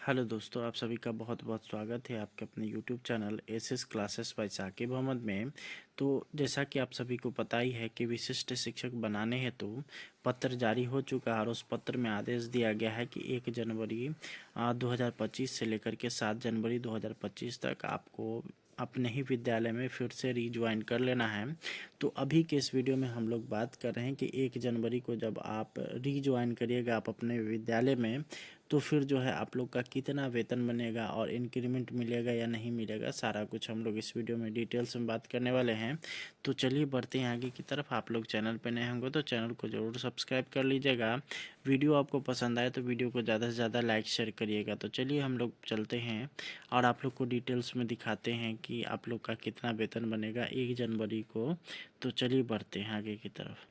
Hello दोस्तों, आप सभी का बहुत बहुत स्वागत है आपके अपने YouTube channel SS classes by Saqib Ahmad में। तो जैसा कि आप सभी को पता ही है कि विशिष्ट शिक्षक बनाने हेतु पत्र जारी हो चुका है और उस पत्र में आदेश दिया गया है कि 1 जनवरी 2025 से लेकर के 7 जनवरी 2025 तक आपको अपने ही विद्यालय में फिर से रीज्वाइन कर लेना है। तो अभी के इस वीडियो में हम लोग बात कर रहे हैं कि 1 जनवरी को जब आप रीज्वाइन करिएगा आप अपने विद्यालय में, तो फिर जो है आप लोग का कितना वेतन बनेगा और इंक्रीमेंट मिलेगा या नहीं मिलेगा, सारा कुछ हम लोग इस वीडियो में डिटेल्स में बात करने वाले हैं। तो चलिए बढ़ते हैं आगे की तरफ। आप लोग चैनल पर नए होंगे तो चैनल को ज़रूर सब्सक्राइब कर लीजिएगा। वीडियो आपको पसंद आए तो वीडियो को ज़्यादा से ज़्यादा लाइक शेयर करिएगा। तो चलिए हम लोग चलते हैं और आप लोग को डिटेल्स में दिखाते हैं कि आप लोग का कितना वेतन बनेगा 1 जनवरी को। तो चलिए बढ़ते हैं आगे की तरफ।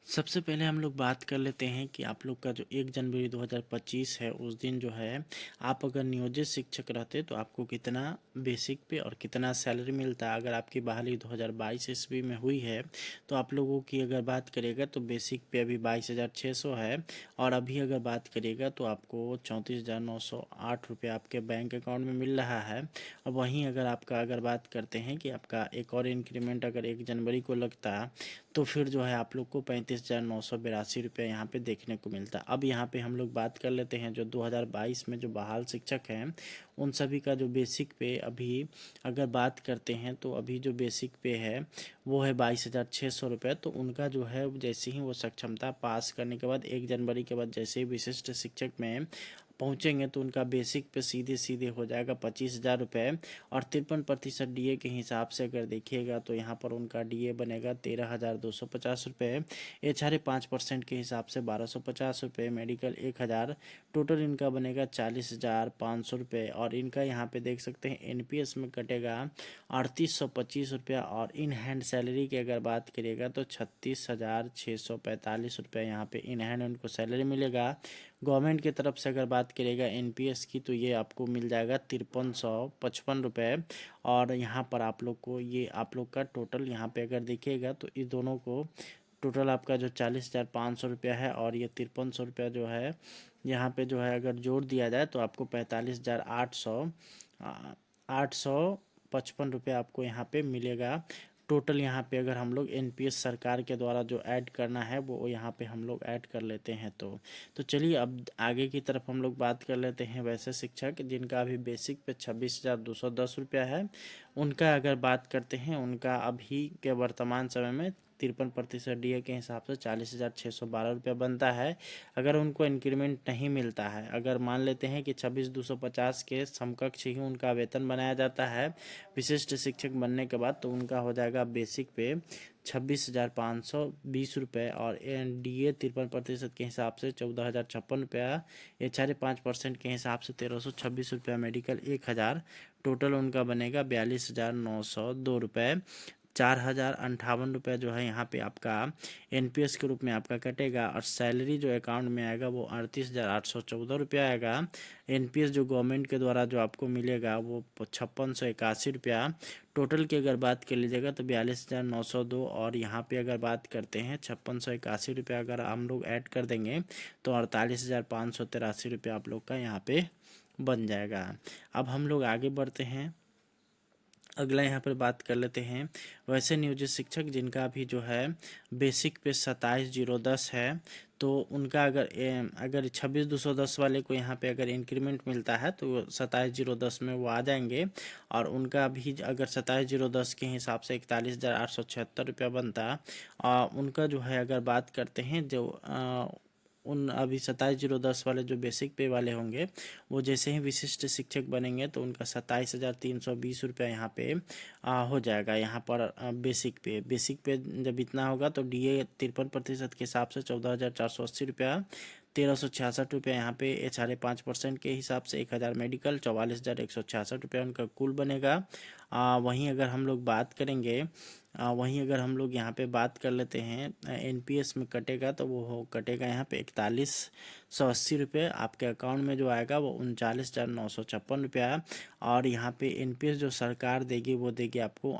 सबसे पहले हम लोग बात कर लेते हैं कि आप लोग का जो 1 जनवरी 2025 है उस दिन जो है आप अगर नियोजित शिक्षक रहते तो आपको कितना बेसिक पे और कितना सैलरी मिलता। अगर आपकी बहाली 2022 ईस्वी में हुई है तो आप लोगों की अगर बात करिएगा तो बेसिक पे अभी 22,600 है और अभी अगर बात करिएगा तो आपको 34,908 रुपये आपके बैंक अकाउंट में मिल रहा है। और वहीं अगर बात करते हैं कि आपका एक और इंक्रीमेंट अगर 1 जनवरी को लगता तो फिर जो है आप लोग को 35,982 रुपये यहाँ पे देखने को मिलता। अब यहाँ पे हम लोग बात कर लेते हैं जो 2022 में जो बहाल शिक्षक हैं उन सभी का जो बेसिक पे अभी अगर बात करते हैं तो अभी जो बेसिक पे है वो है 22,600 रुपये। तो उनका जो है जैसे ही वो सक्षमता पास करने के बाद 1 जनवरी के बाद जैसे ही विशिष्ट शिक्षक में पहुँचेंगे तो उनका बेसिक पे सीधे सीधे हो जाएगा 25,000 रुपये। और 53% डीए के हिसाब से अगर देखिएगा तो यहाँ पर उनका डीए बनेगा 13,250 रुपये। एचआरए 5% के हिसाब से 1,250 रुपये, मेडिकल 1,000, टोटल इनका बनेगा 40,500 रुपये। और इनका यहाँ पे देख सकते हैं एनपीएस में कटेगा 3,825 रुपया। और इन हैंड सैलरी की अगर बात करिएगा तो 36,645 रुपये यहाँ पे इन हैंड उनको सैलरी मिलेगा। गवर्नमेंट की तरफ से अगर बात करिएगा एनपीएस की तो ये आपको मिल जाएगा 5355 रुपये। और यहाँ पर आप लोग को ये आप लोग का टोटल यहाँ पे अगर देखिएगा तो इस दोनों को टोटल आपका जो 40,500 रुपया है और ये 5300 रुपया जो है यहाँ पे जो है अगर जोड़ दिया जाए तो आपको 45,855 रुपया आपको यहाँ पे मिलेगा। टोटल यहाँ पे अगर हम लोग एनपीएस सरकार के द्वारा जो ऐड करना है वो यहाँ पे हम लोग ऐड कर लेते हैं। तो चलिए अब आगे की तरफ हम लोग बात कर लेते हैं वैसे शिक्षक जिनका अभी बेसिक पे 26,210 रुपया है। उनका अगर बात करते हैं उनका अभी के वर्तमान समय में 53% डीए के हिसाब से 40,612 रुपया बनता है। अगर उनको इंक्रीमेंट नहीं मिलता है, अगर मान लेते हैं कि 26,250 के समकक्ष ही उनका वेतन बनाया जाता है विशिष्ट शिक्षक बनने के बाद, तो उनका हो जाएगा बेसिक पे 26,520 रुपये और डीए 53% के हिसाब से 14,056 रुपया, एचआरए 5% के हिसाब से 1,326 रुपया, मेडिकल 1,000, टोटल उनका बनेगा 42,902 रुपये। 4,058 रुपये जो है यहाँ पे आपका एनपीएस के रूप में आपका कटेगा। और सैलरी जो अकाउंट में आएगा वो 38,814 रुपया आएगा। एनपीएस जो गवर्नमेंट के द्वारा जो आपको मिलेगा वो 5681 रुपया। टोटल की अगर बात कर लीजिएगा तो 42,902। और यहाँ पे अगर बात करते हैं 5681 रुपया अगर हम लोग ऐड कर देंगे तो 48,583 रुपया आप लोग का यहाँ पे बन जाएगा। अब हम लोग आगे बढ़ते हैं, अगला यहाँ पर बात कर लेते हैं वैसे नियोजित शिक्षक जिनका अभी जो है बेसिक पे 27,010 है। तो उनका अगर 26,210 वाले को यहाँ पे अगर इंक्रीमेंट मिलता है तो 27,010 में वो आ जाएंगे। और उनका भी अगर 27,010 के हिसाब से 41,876 रुपया बनता। उनका जो है अगर बात करते हैं जो उन अभी 27,010 वाले जो बेसिक पे वाले होंगे वो जैसे ही विशिष्ट शिक्षक बनेंगे तो उनका 27,320 रुपया यहाँ पे हो जाएगा। यहाँ पर बेसिक पे जब इतना होगा तो डीए 53% के हिसाब से 14,480 रुपया, 1,366 रुपया यहाँ पे एचआरए 5% के हिसाब से 1,000, मेडिकल 44,166 रुपया उनका कुल बनेगा। वहीं अगर हम लोग बात करेंगे यहाँ पे बात कर लेते हैं एनपीएस में कटेगा तो वो कटेगा यहाँ पे 41,180 रुपये। आपके अकाउंट में जो आएगा वो 39,956 रुपया। और यहाँ पे एनपीएस जो सरकार देगी वो देगी आपको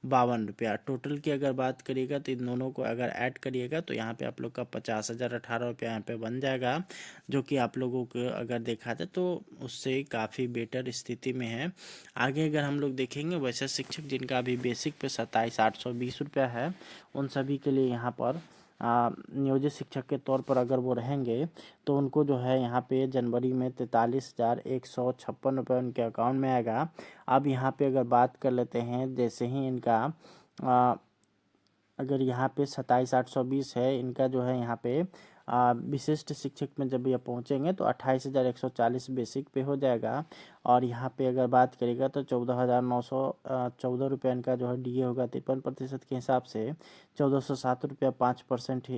₹52। टोटल की अगर बात करिएगा तो इन दोनों को अगर ऐड करिएगा तो यहाँ पे आप लोग का 50,018 यहाँ पे बन जाएगा, जो कि आप लोगों को अगर देखा जाए तो उससे काफ़ी बेटर स्थिति में है। आगे अगर हम लोग देखेंगे वैसे शिक्षक जिनका अभी बेसिक पे 27,820 है, उन सभी के लिए यहाँ पर नियोजित शिक्षक के तौर पर अगर वो रहेंगे तो उनको जो है यहाँ पे जनवरी में 43,156 उनके अकाउंट में आएगा। अब यहाँ पे अगर बात कर लेते हैं, जैसे ही इनका आ, अगर यहाँ पे 27,820 है, इनका जो है यहाँ पे विशिष्ट शिक्षक में जब ये पहुँचेंगे तो 28,140 बेसिक पे हो जाएगा। और यहाँ पे अगर बात करेगा तो 14,914 रुपये इनका जो है डीए होगा 53% के हिसाब से, 1,407 रुपया 5%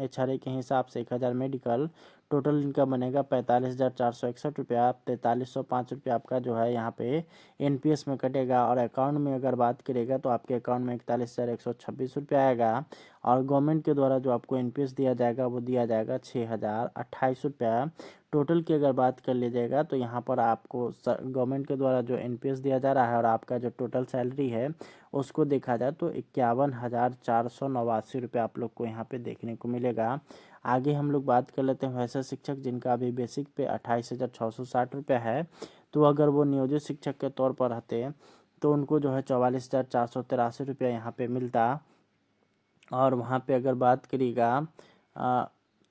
HRA के हिसाब से, 1,000 मेडिकल, टोटल इनका बनेगा 45,461 रुपया। 4,305 रुपया आपका जो है यहाँ पे NPS में कटेगा। और अकाउंट में अगर बात करेगा तो आपके अकाउंट में 41,126 रुपया आएगा। और गवर्नमेंट के द्वारा जो आपको NPS दिया जाएगा वो दिया जाएगा 6,028 रुपया। टोटल की अगर बात कर लीजिएगा तो यहाँ पर आपको गवर्नमेंट के द्वारा जो NPS दिया जा रहा है और आपका जो टोटल सैलरी है उसको देखा जाए तो 51,489 रुपये आप लोग को यहाँ पे देखने को मिलेगा। आगे हम लोग बात कर लेते हैं वैसे शिक्षक जिनका अभी बेसिक पे 28,660 रुपये है, तो अगर वो नियोजित शिक्षक के तौर पर रहते तो उनको जो है 44,483 रुपया यहाँ पे मिलता। और वहाँ पे अगर बात करिएगा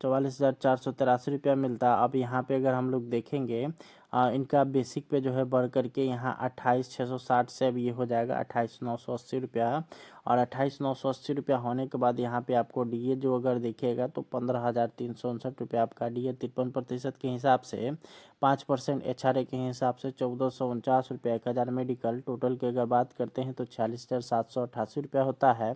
44,483 रुपया मिलता। अब यहाँ पे अगर हम लोग देखेंगे इनका बेसिक पे जो है बढ़ करके यहाँ 28,660 से अब ये हो जाएगा 28,980 रुपया। और 28,980 रुपया होने के बाद यहाँ पे आपको डीए जो अगर देखिएगा तो 15,359 रुपया आपका डीए 53% के हिसाब से, 5% HRA के हिसाब से 1,449 रुपया, 1,000 मेडिकल, टोटल की अगर बात करते हैं तो 46,788 रुपया होता है।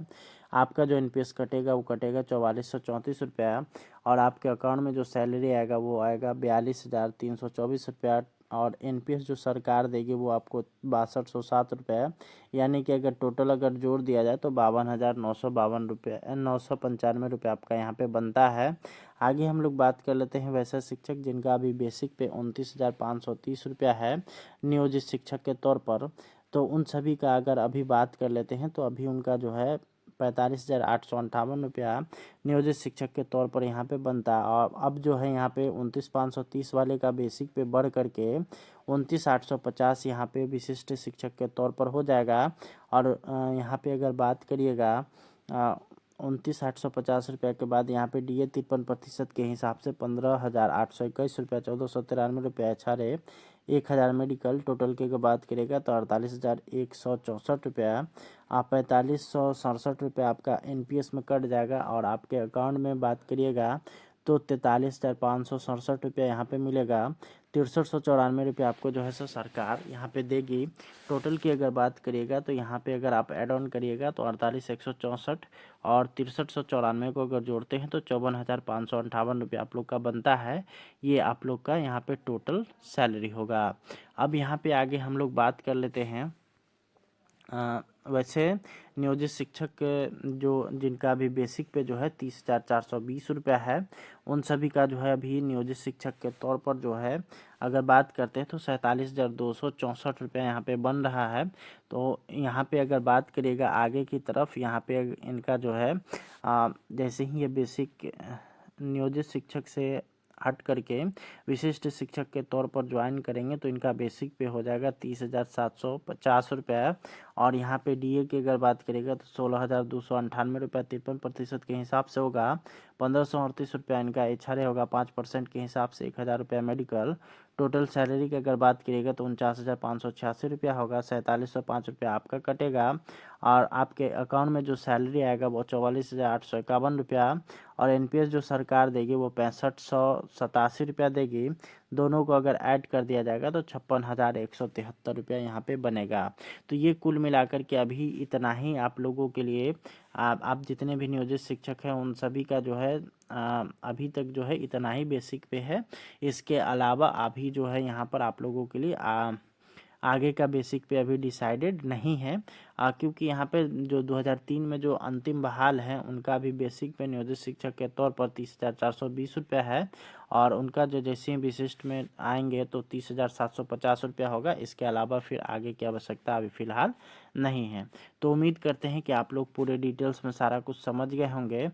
आपका जो NPS कटेगा वो कटेगा 4,434 रुपया। और आपके अकाउंट में जो सैलरी आएगा वो आएगा 42,324 रुपया। और NPS जो सरकार देगी वो आपको 6207 रुपये, यानी कि अगर टोटल अगर जोड़ दिया जाए तो 52,952 रुपये 995 रुपये आपका यहाँ पे बनता है। आगे हम लोग बात कर लेते हैं वैसे शिक्षक जिनका अभी बेसिक पे 29,530 रुपया है नियोजित शिक्षक के तौर पर, तो उन सभी का अगर अभी बात कर लेते हैं तो अभी उनका जो है 45,858 रुपया नियोजित शिक्षक के तौर पर यहाँ पे बनता है। और अब जो है यहाँ पे 29,530 वाले का बेसिक पे बढ़ करके 29,850 यहाँ पे विशिष्ट शिक्षक के तौर पर हो जाएगा। और यहाँ पे अगर बात करिएगा 29,850 रुपये के बाद यहाँ पे डीए 53% के हिसाब से 15,821 रुपया, 1,493 रुपया HRA, 1,000 मेडिकल, टोटल की अगर बात करेगा तो 48,164 रुपया, 45,167 रुपया आपका NPS में कट जाएगा। और आपके अकाउंट में बात करिएगा तो 43,567 रुपया यहाँ पे मिलेगा। 63,194 रुपये आपको जो है सो सरकार यहाँ पे देगी। टोटल की अगर बात करिएगा तो यहाँ पे अगर आप ऐड ऑन करिएगा तो 48,164 और 63,194 को अगर जोड़ते हैं तो 54,558 रुपये आप लोग का बनता है। ये आप लोग का यहाँ पे टोटल सैलरी होगा। अब यहाँ पे आगे हम लोग बात कर लेते हैं वैसे नियोजित शिक्षक जो जिनका अभी बेसिक पे जो है 30,420 रुपया है, उन सभी का जो है अभी नियोजित शिक्षक के तौर पर जो है अगर बात करते हैं तो 47,264 रुपया यहाँ पे बन रहा है। तो यहाँ पे अगर बात करिएगा आगे की तरफ, यहाँ पे इनका जो है जैसे ही ये बेसिक नियोजित शिक्षक से हट करके विशिष्ट शिक्षक के तौर पर ज्वाइन करेंगे तो इनका बेसिक पे हो जाएगा 30,750 रुपया। और यहाँ पे डीए की अगर बात करेगा तो 16,298 रुपया 53% के हिसाब से होगा। 1,538 रुपया इनका HRA होगा 5% के हिसाब से, 1,000 रुपया मेडिकल। टोटल सैलरी की अगर बात करिएगा तो 49,586 रुपया होगा, 4705 रुपया आपका कटेगा। और आपके अकाउंट में जो सैलरी आएगा वो 44,851 रुपया। और NPS जो सरकार देगी वो 65,187 रुपया देगी। दोनों को अगर ऐड कर दिया जाएगा तो 56,173 रुपया यहाँ पे बनेगा। तो ये कुल मिलाकर के अभी इतना ही आप लोगों के लिए, आप जितने भी नियोजित शिक्षक हैं उन सभी का जो है अभी तक जो है इतना ही बेसिक पे है। इसके अलावा अभी जो है यहाँ पर आप लोगों के लिए आगे का बेसिक पे अभी डिसाइडेड नहीं है, क्योंकि यहाँ पे जो 2003 में जो अंतिम बहाल हैं उनका भी बेसिक पे नियोजित शिक्षक के तौर पर 30,420 रुपया है, और उनका जो जैसे ही विशिष्ट में आएंगे तो 30,750 रुपया होगा। इसके अलावा फिर आगे की आवश्यकता अभी फ़िलहाल नहीं है। तो उम्मीद करते हैं कि आप लोग पूरे डिटेल्स में सारा कुछ समझ गए होंगे।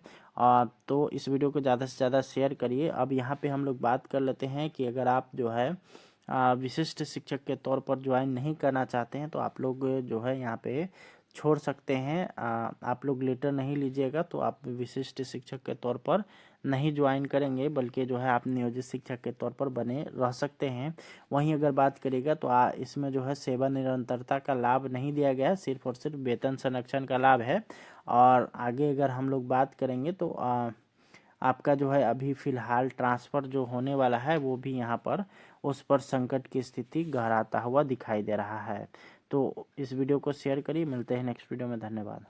तो इस वीडियो को ज़्यादा से ज़्यादा शेयर करिए। अब यहाँ पे हम लोग बात कर लेते हैं कि अगर आप जो है विशिष्ट शिक्षक के तौर पर ज्वाइन नहीं करना चाहते हैं तो आप लोग जो है यहाँ पे छोड़ सकते हैं। आप लोग लेटर नहीं लीजिएगा तो आप विशिष्ट शिक्षक के तौर पर नहीं ज्वाइन करेंगे, बल्कि जो है आप नियोजित शिक्षक के तौर पर बने रह सकते हैं। वहीं अगर बात करेगा तो इसमें जो है सेवा निरंतरता का लाभ नहीं दिया गया है, सिर्फ और सिर्फ वेतन संरक्षण का लाभ है। और आगे अगर हम लोग बात करेंगे तो आपका जो है अभी फ़िलहाल ट्रांसफ़र जो होने वाला है वो भी यहाँ पर उस पर संकट की स्थिति गहराता हुआ दिखाई दे रहा है। तो इस वीडियो को शेयर करिए। मिलते हैं नेक्स्ट वीडियो में। धन्यवाद।